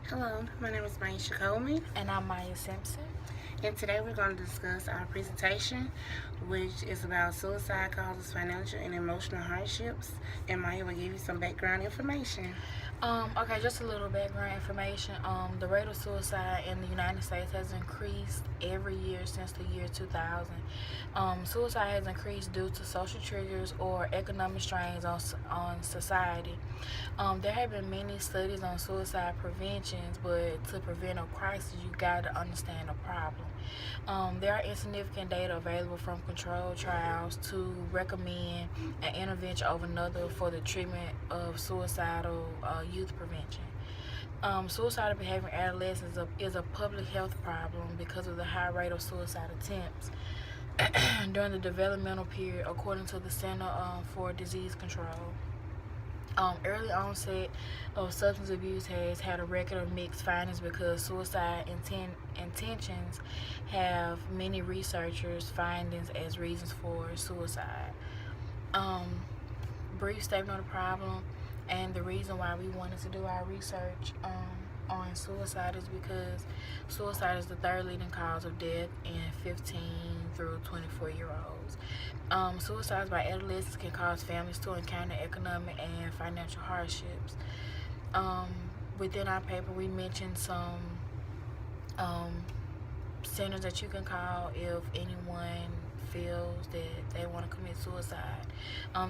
Hello, my name is Maisha Coleman, And I'm Maya Simpson. and today we're going to discuss our presentation, which is about suicide causes, financial and emotional hardships. And Maya will give you some background information. Okay, just a little background information. The rate of suicide in the United States has increased every year since the year 2000. Suicide has increased due to social triggers or economic strains on society. There have been many studies on suicide preventions, but to prevent a crisis, you got to understand the problem. There are insignificant data available from controlled trials to recommend an intervention over another for the treatment of suicidal youth prevention. Suicidal behavior in adolescents is a public health problem because of the high rate of suicide attempts during the developmental period, according to the Center for Disease Control. Early onset of substance abuse has had a record of mixed findings because suicide intentions have many researchers' findings as reasons for suicide. Um, Brief statement of the problem and the reason why we wanted to do our research on suicide is because suicide is the third leading cause of death in 15 through 24-year-olds. Suicides by adolescents can cause families to encounter economic and financial hardships. Um, Within our paper, we mentioned some um, centers that you can call if anyone feels that they want to commit suicide.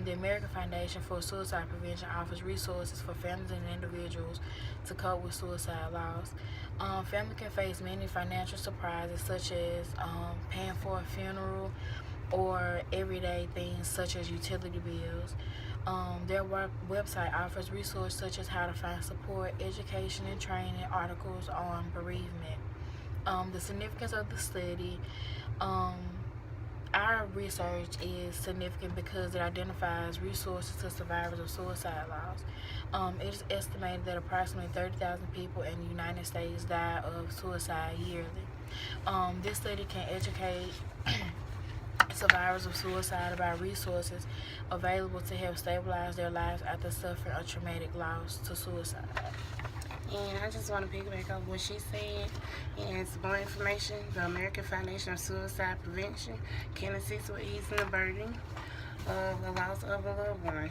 The American Foundation for Suicide Prevention offers resources for families and individuals to cope with suicide loss. Family can face many financial surprises, such as paying for a funeral or everyday things such as utility bills. Their website offers resources such as how to find support, education, and training articles on bereavement. The significance of the study. Um, our research is significant because it identifies resources to survivors of suicide loss. It is estimated that approximately 30,000 people in the United States die of suicide yearly. This study can educate survivors of suicide about resources available to help stabilize their lives after suffering a traumatic loss to suicide. And I just want to piggyback off what she said. And some more information, the American Foundation of Suicide Prevention can assist with easing the burden of the loss of a loved one.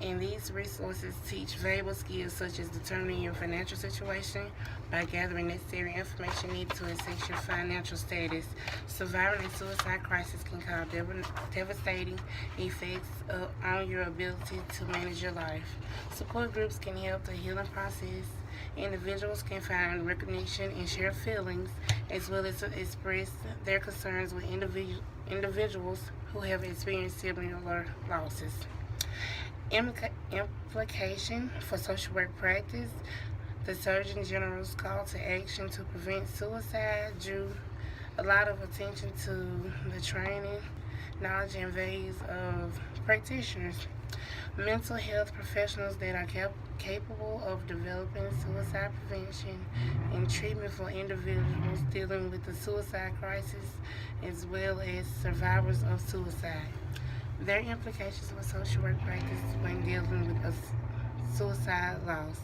And these resources teach valuable skills such as determining your financial situation by gathering necessary information needed to assess your financial status. Surviving a suicide crisis can cause devastating effects on your ability to manage your life. Support groups can help the healing process. Individuals can find recognition and share feelings, as well as to express their concerns with individuals who have experienced similar losses. Implication for social work practice. The Surgeon General's call to action to prevent suicide drew a lot of attention to the training, knowledge, and values of practitioners. Mental health professionals that are capable of developing suicide prevention and treatment for individuals dealing with the suicide crisis, as well as survivors of suicide. Their implications for social work practice when dealing with a suicide loss.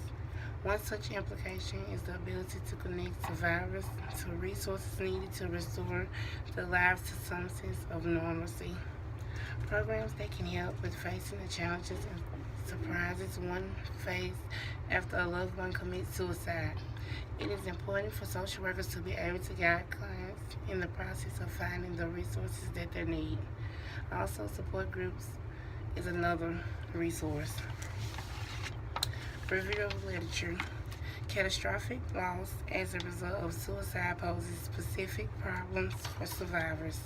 One such implication is the ability to connect survivors to resources needed to restore their lives to some sense of normalcy. Programs that can help with facing the challenges and surprises one faces after a loved one commits suicide. It is important for social workers to be able to guide clients in the process of finding the resources that they need. Also, support groups is another resource. Review of literature. Catastrophic loss as a result of suicide poses specific problems for survivors.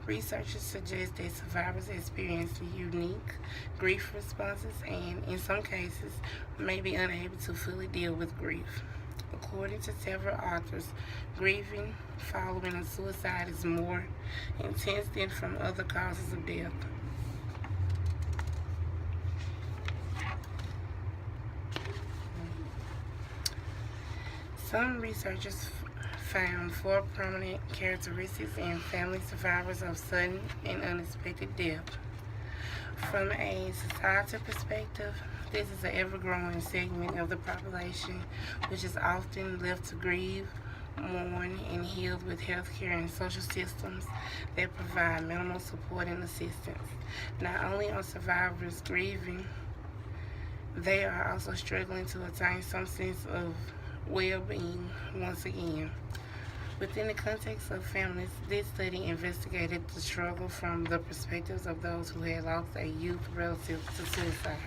Researchers suggest that survivors experience unique grief responses and, in some cases, may be unable to fully deal with grief. According to several authors, grieving following a suicide is more intense than from other causes of death. Some researchers found four prominent characteristics in family survivors of sudden and unexpected death. From a societal perspective, This is an ever-growing segment of the population, which is often left to grieve, mourn, and heal with healthcare and social systems that provide minimal support and assistance. Not only are survivors grieving, they are also struggling to attain some sense of well-being once again. Within the context of families, this study investigated the struggle from the perspectives of those who had lost a youth relative to suicide.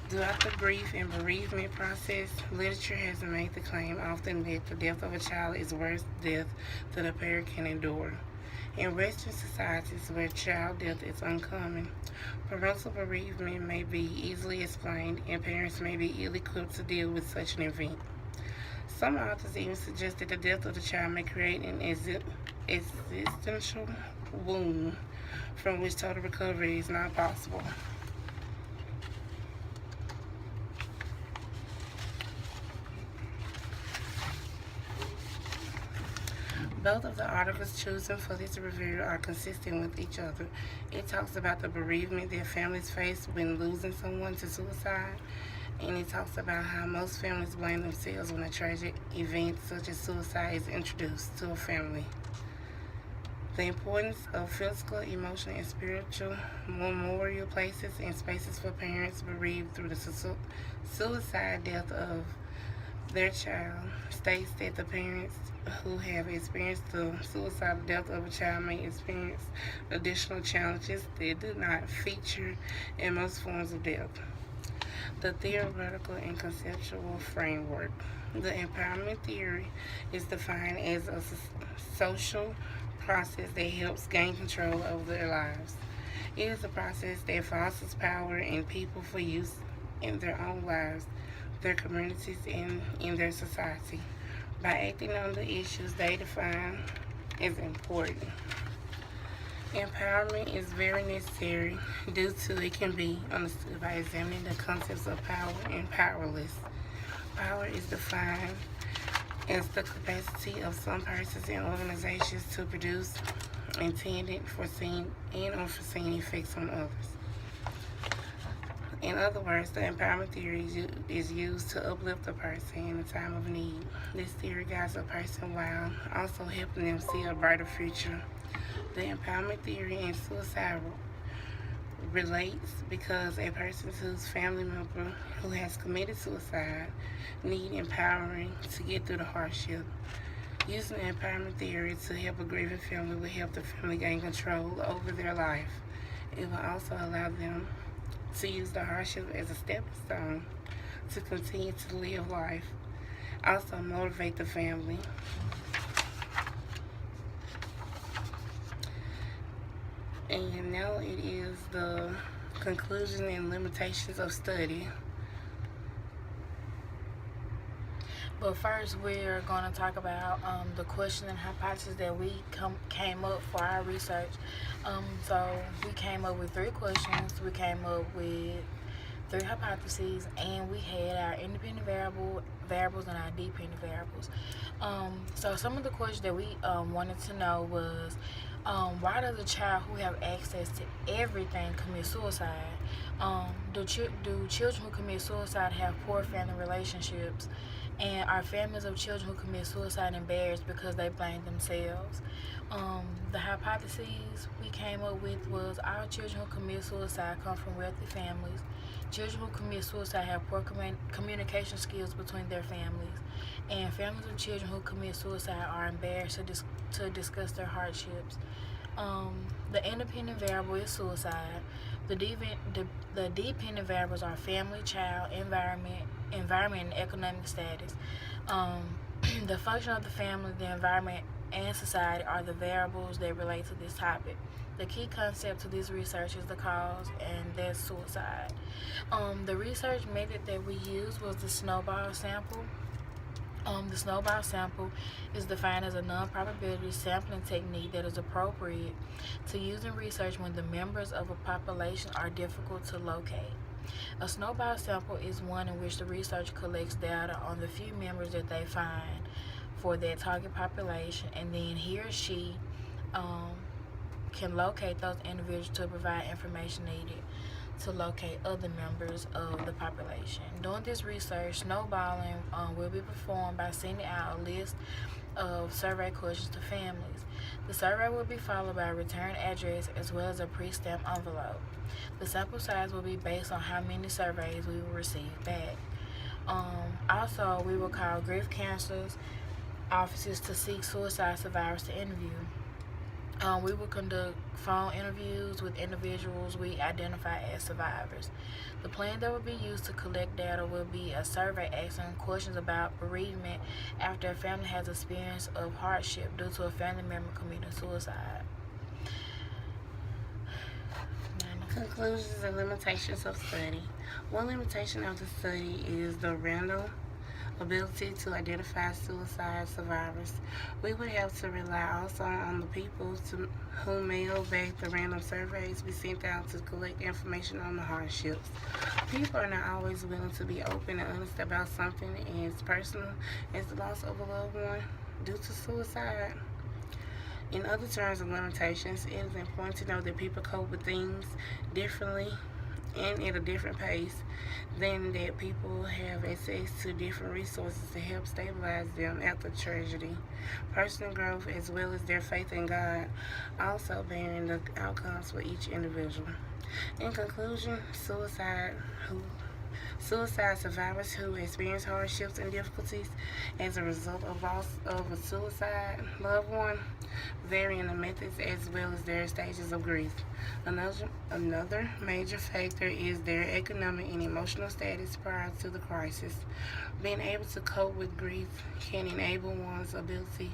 Throughout the grief and bereavement process, literature has made the claim often that the death of a child is the worst death that a parent can endure. In Western societies where child death is uncommon, parental bereavement may be easily explained and parents may be ill-equipped to deal with such an event. Some authors even suggest that the death of the child may create an existential wound from which total recovery is not possible. Both of the articles chosen for this review are consistent with each other. It talks about the bereavement that families face when losing someone to suicide, and it talks about how most families blame themselves when a tragic event such as suicide is introduced to a family. The importance of physical, emotional, and spiritual memorial places and spaces for parents bereaved through the suicide death of their child states that the parents who have experienced the suicidal death of a child may experience additional challenges that do not feature in most forms of death. The theoretical and conceptual framework. The empowerment theory is defined as a social process that helps gain control over their lives. It is a process that fosters power in people for use in their own lives, their communities, and in their society by acting on the issues they define as important. Empowerment is very necessary due to it can be understood by examining the concepts of power and powerless. Power is defined as the capacity of some persons and organizations to produce intended, foreseen, and unforeseen effects on others. In other words, the empowerment theory is used to uplift a person in a time of need. This theory guides a person while also helping them see a brighter future. The empowerment theory and suicide relates because a person whose family member who has committed suicide need empowering to get through the hardship. Using the empowerment theory to help a grieving family will help the family gain control over their life. It will also allow them to use the hardship as a stepping stone to continue to live life. Also motivate the family. And now it is the conclusion and limitations of study. But first, we're going to talk about the question and hypothesis that we came up for our research. So we came up with 3 questions. We came up with 3 hypotheses, and we had our independent variables and our dependent variables. So some of the questions that we wanted to know was, why does a child who have access to everything commit suicide? Do children who commit suicide have poor family relationships? And are families of children who commit suicide embarrassed because they blame themselves? The hypotheses we came up with was all children who commit suicide come from wealthy families. Children who commit suicide have poor communication skills between their families. And families of children who commit suicide are embarrassed to discuss their hardships. The independent variable is suicide. The dependent variables are family, child, environment, and economic status. The function of the family, the environment, and society are the variables that relate to this topic. The key concept to this research is the cause, and that's suicide. The research method that we used was the snowball sample. The snowball sample is defined as a non-probability sampling technique that is appropriate to use in research when the members of a population are difficult to locate. A snowball sample is one in which the researcher collects data on the few members that they find for their target population, and then he or she can locate those individuals to provide information needed to locate other members of the population. During this research, snowballing will be performed by sending out a list of survey questions to families. The survey will be followed by a return address as well as a pre-stamped envelope. The sample size will be based on how many surveys we will receive back. Also, we will call grief counselors offices to seek suicide survivors to interview. We will conduct phone interviews with individuals we identify as survivors. The plan that will be used to collect data will be a survey asking questions about bereavement after a family has experienced of hardship due to a family member committing suicide. Conclusions and limitations of study. One limitation of the study is the random ability to identify suicide survivors. We would have to rely also on the people who mail back the random surveys we sent out to collect information on the hardships. People are not always willing to be open and honest about something as personal as the loss of a loved one due to suicide. In other terms of limitations, it is important to know that people cope with things differently and at a different pace, then that people have access to different resources to help stabilize them after tragedy. Personal growth as well as their faith in God also bearing the outcomes for each individual. In conclusion, suicide survivors who experience hardships and difficulties as a result of loss of a suicide loved one vary in the methods as well as their stages of grief. Another major factor is their economic and emotional status prior to the crisis. Being able to cope with grief can enable one's ability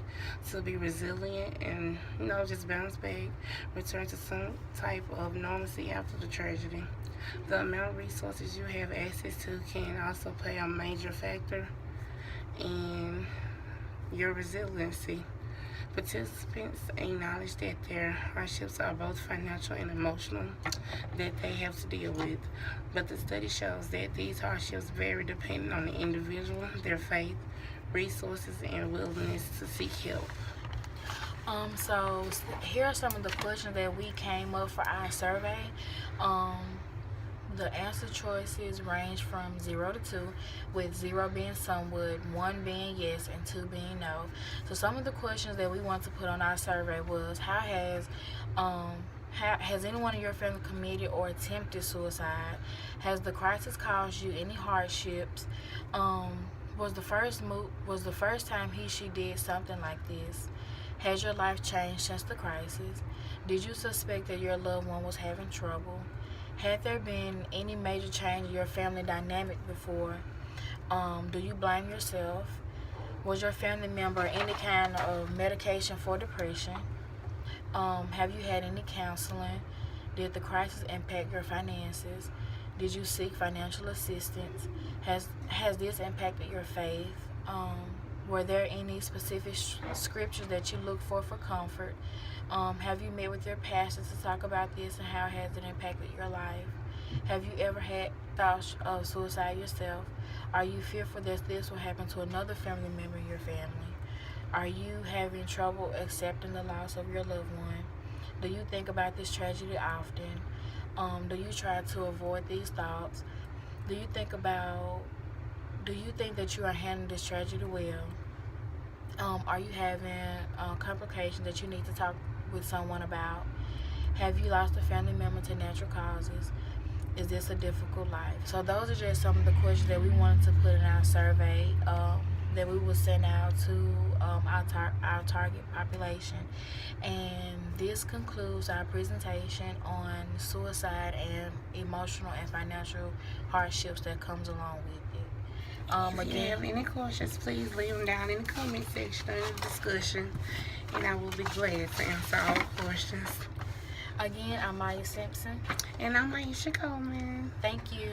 to be resilient and, just bounce back, return to some type of normalcy after the tragedy. The amount of resources you have access to can also play a major factor in your resiliency. Participants acknowledge that their hardships are both financial and emotional that they have to deal with, but the study shows that these hardships vary depending on the individual, their faith, resources, and willingness to seek help. So here are some of the questions that we came up for our survey. The answer choices range from 0 to 2, with 0 being somewhat, 1 being yes, and 2 being no. So some of the questions that we want to put on our survey was, has anyone in your family committed or attempted suicide? Has the crisis caused you any hardships? Was the first time she did something like this? Has your life changed since the crisis? Did you suspect that your loved one was having trouble? Had there been any major change in your family dynamic before? Do you blame yourself? Was your family member any kind of medication for depression? Have you had any counseling? Did the crisis impact your finances? Did you seek financial assistance? Has this impacted your faith? Were there any specific scriptures that you look for comfort? Have you met with your pastor to talk about this, and how has it impacted your life? Have you ever had thoughts of suicide yourself? Are you fearful that this will happen to another family member in your family? Are you having trouble accepting the loss of your loved one? Do you think about this tragedy often? Do you try to avoid these thoughts? Do you think that you are handling this tragedy well? Are you having complications that you need to talk with someone about? Have you lost a family member to natural causes? Is this a difficult life? So those are just some of the questions that we wanted to put in our survey that we will send out to our target population. And this concludes our presentation on suicide and emotional and financial hardships that comes along with it. If you have any questions, please leave them down in the comment section of the discussion, and I will be glad to answer all questions. Again, I'm Maya Simpson. And I'm Aisha Coleman. Thank you.